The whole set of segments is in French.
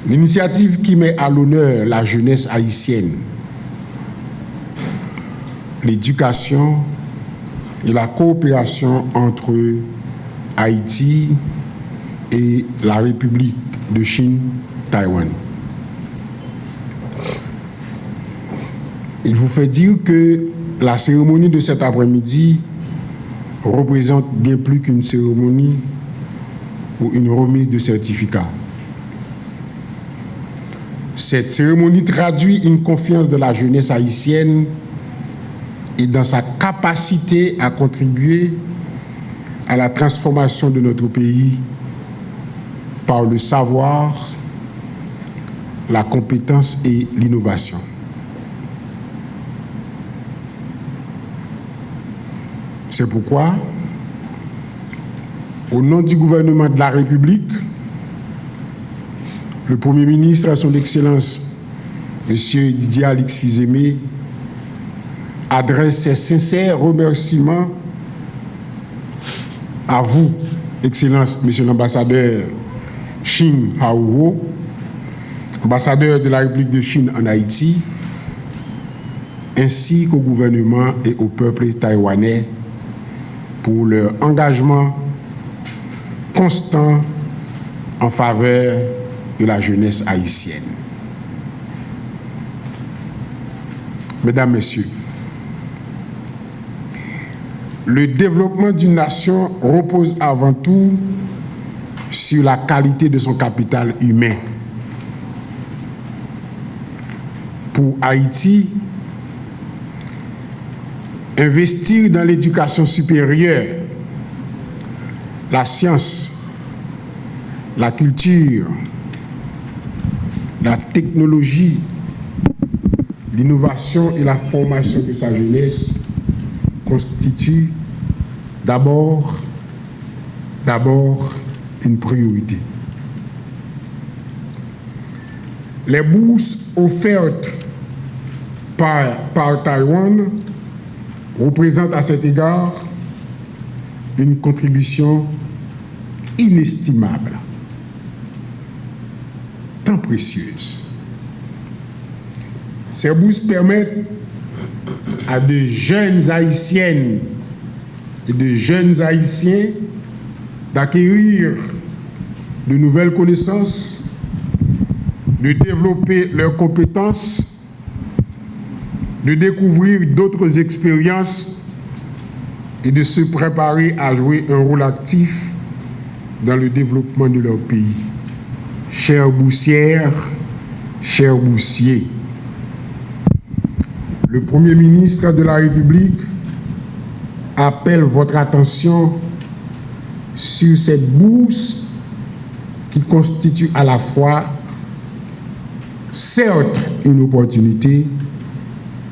L'initiative qui met à l'honneur la jeunesse haïtienne, l'éducation et la coopération entre Haïti et la République de Chine, Taïwan. Il vous fait dire que la cérémonie de cet après-midi représente bien plus qu'une cérémonie ou une remise de certificat. Cette cérémonie traduit une confiance de la jeunesse haïtienne et dans sa capacité à contribuer à la transformation de notre pays par le savoir, la compétence et l'innovation. C'est pourquoi, au nom du gouvernement de la République, le Premier ministre, à son Excellence, M. Didier Alix-Fils-Aimé, adresse ses sincères remerciements à vous, Excellence, Monsieur l'ambassadeur Shin Haowo, ambassadeur de la République de Chine en Haïti, ainsi qu'au gouvernement et au peuple taïwanais pour leur engagement constant en faveur de la jeunesse haïtienne. Mesdames, Messieurs, le développement d'une nation repose avant tout sur la qualité de son capital humain. Pour Haïti, investir dans l'éducation supérieure, la science, la culture, la technologie, l'innovation et la formation de sa jeunesse constitue d'abord une priorité. Les bourses offertes par Taïwan représentent à cet égard une contribution inestimable, tant précieuse. Ces bourses permettent à de jeunes Haïtiennes et de jeunes Haïtiens d'acquérir de nouvelles connaissances, de développer leurs compétences, de découvrir d'autres expériences et de se préparer à jouer un rôle actif dans le développement de leur pays. Chères boursières, chers boursiers, le Premier ministre de la République appelle votre attention sur cette bourse qui constitue à la fois, certes, une opportunité,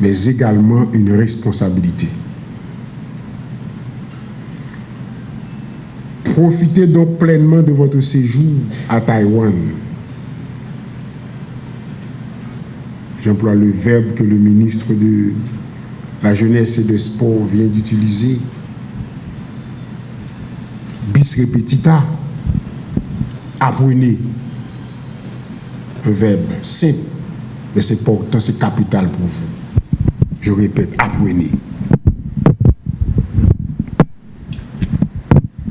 mais également une responsabilité. Profitez donc pleinement de votre séjour à Taïwan. J'emploie le verbe que le ministre de la Jeunesse et des Sports vient d'utiliser. Bis repetita. Apprenez. Un verbe simple, mais c'est important, c'est capital pour vous. Je répète, apprenez.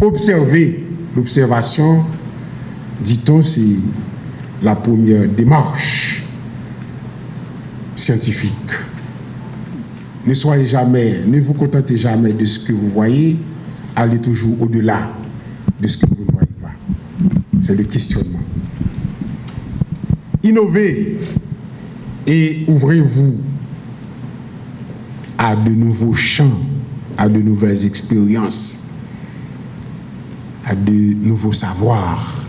Observez. L'observation, dit-on, c'est la première démarche scientifique. Ne soyez jamais, ne vous contentez jamais de ce que vous voyez, allez toujours au-delà de ce que vous ne voyez pas. C'est le questionnement. Innovez et ouvrez-vous à de nouveaux champs, à de nouvelles expériences, à de nouveaux savoirs,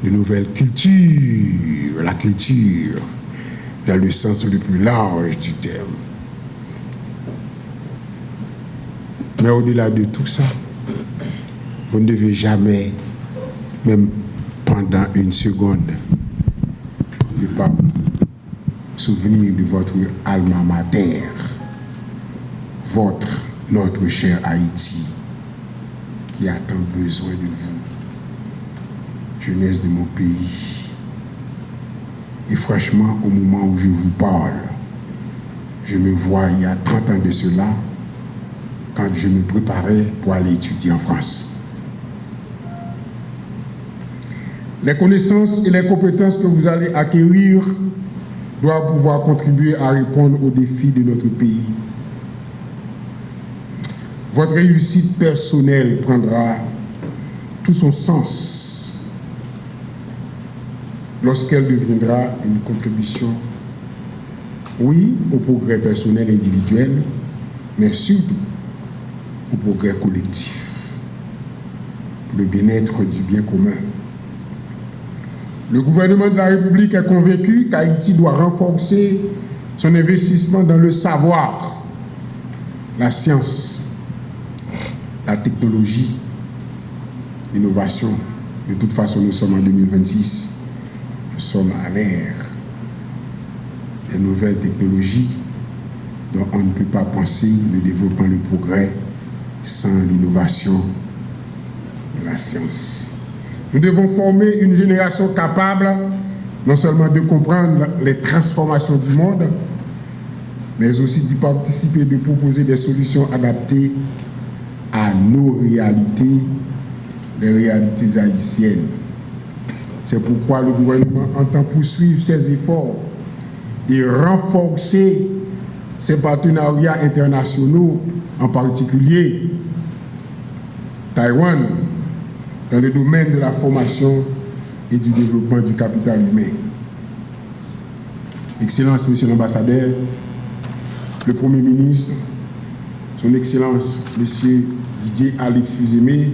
de nouvelles cultures, la culture dans le sens le plus large du terme. Mais au-delà de tout ça, vous ne devez jamais, même pendant une seconde, ne pas vous souvenir de votre alma mater, notre cher Haïti, qui a tant besoin de vous, jeunesse de mon pays, Et franchement, au moment où je vous parle, je me vois il y a 30 ans de cela, quand je me préparais pour aller étudier en France. Les connaissances et les compétences que vous allez acquérir doivent pouvoir contribuer à répondre aux défis de notre pays. Votre réussite personnelle prendra tout son sens lorsqu'elle deviendra une contribution, oui, au progrès personnel individuel, mais surtout au progrès collectif, pour le bien-être du bien commun. Le gouvernement de la République est convaincu qu'Haïti doit renforcer son investissement dans le savoir, la science, la technologie, l'innovation. De toute façon, nous sommes en 2026. Nous sommes à l'ère des nouvelles technologies dont on ne peut pas penser le développement, le progrès sans l'innovation de la science. Nous devons former une génération capable non seulement de comprendre les transformations du monde, mais aussi d'y participer, de proposer des solutions adaptées à nos réalités, les réalités haïtiennes. C'est pourquoi le gouvernement entend poursuivre ses efforts et renforcer ses partenariats internationaux, en particulier Taïwan, dans le domaine de la formation et du développement du capital humain. Excellence, Monsieur l'ambassadeur, le Premier ministre, Son Excellence, Monsieur Didier Alex Fils-Aimé,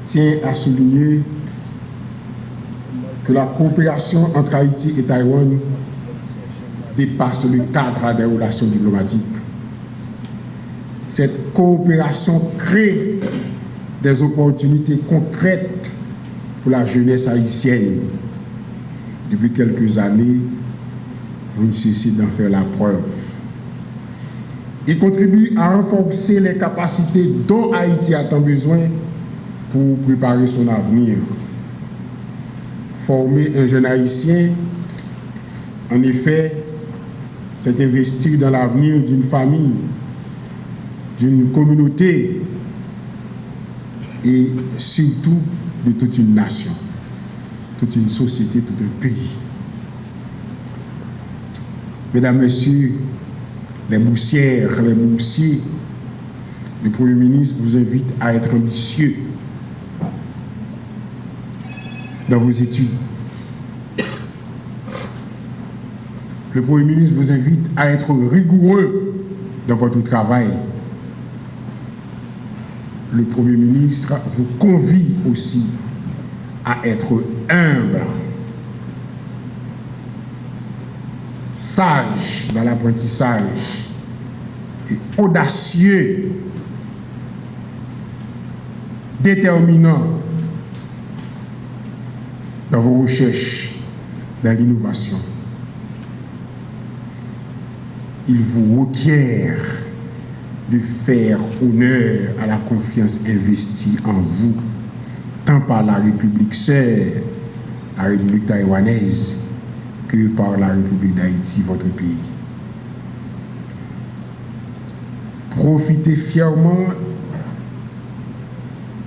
tient à souligner que la coopération entre Haïti et Taïwan dépasse le cadre des relations diplomatiques. Cette coopération crée des opportunités concrètes pour la jeunesse haïtienne. Depuis quelques années, vous ne cessez d'en faire la preuve. Il contribue à renforcer les capacités dont Haïti a tant besoin pour préparer son avenir. Former un jeune Haïtien, en effet, c'est investir dans l'avenir d'une famille, d'une communauté et surtout de toute une nation, toute une société, tout un pays. Mesdames, Messieurs, les boursières, les boursiers, le Premier ministre vous invite à être ambitieux dans vos études. Le Premier ministre vous invite à être rigoureux dans votre travail. Le Premier ministre vous convie aussi à être humble, sage dans l'apprentissage et audacieux, déterminant dans vos recherches, dans l'innovation. Il vous requiert de faire honneur à la confiance investie en vous, tant par la République sœur, la République taïwanaise, que par la République d'Haïti, votre pays. Profitez fièrement,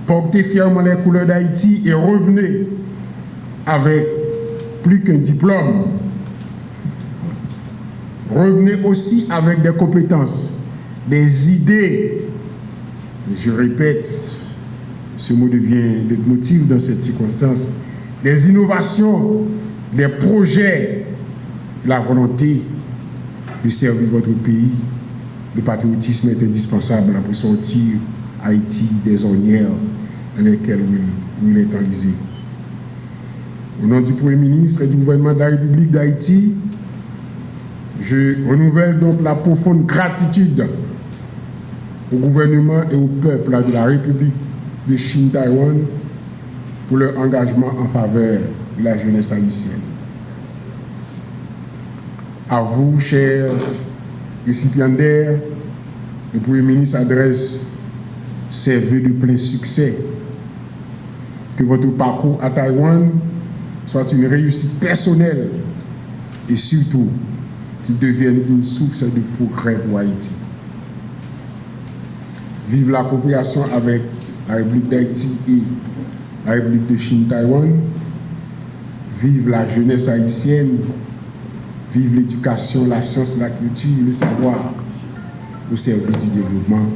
portez fièrement les couleurs d'Haïti et revenez avec plus qu'un diplôme. Revenez aussi avec des compétences, des idées. Je répète, ce mot devient le motif dans cette circonstance. Des innovations, des projets, la volonté de servir votre pays. Le patriotisme est indispensable pour sortir Haïti des ornières dans lesquelles il est enlisé. Au nom du Premier ministre et du gouvernement de la République d'Haïti, je renouvelle donc la profonde gratitude au gouvernement et au peuple de la République de Chine-Taïwan pour leur engagement en faveur de la jeunesse haïtienne. À vous, chers récipiendaires, le Premier ministre adresse ses vœux de plein succès. Que votre parcours à Taïwan soit une réussite personnelle et surtout qu'ils deviennent une source de progrès pour Haïti. Vive l'appropriation avec la République d'Haïti et la République de Chine-Taïwan. Vive la jeunesse haïtienne. Vive l'éducation, la science, la culture, le savoir au service du développement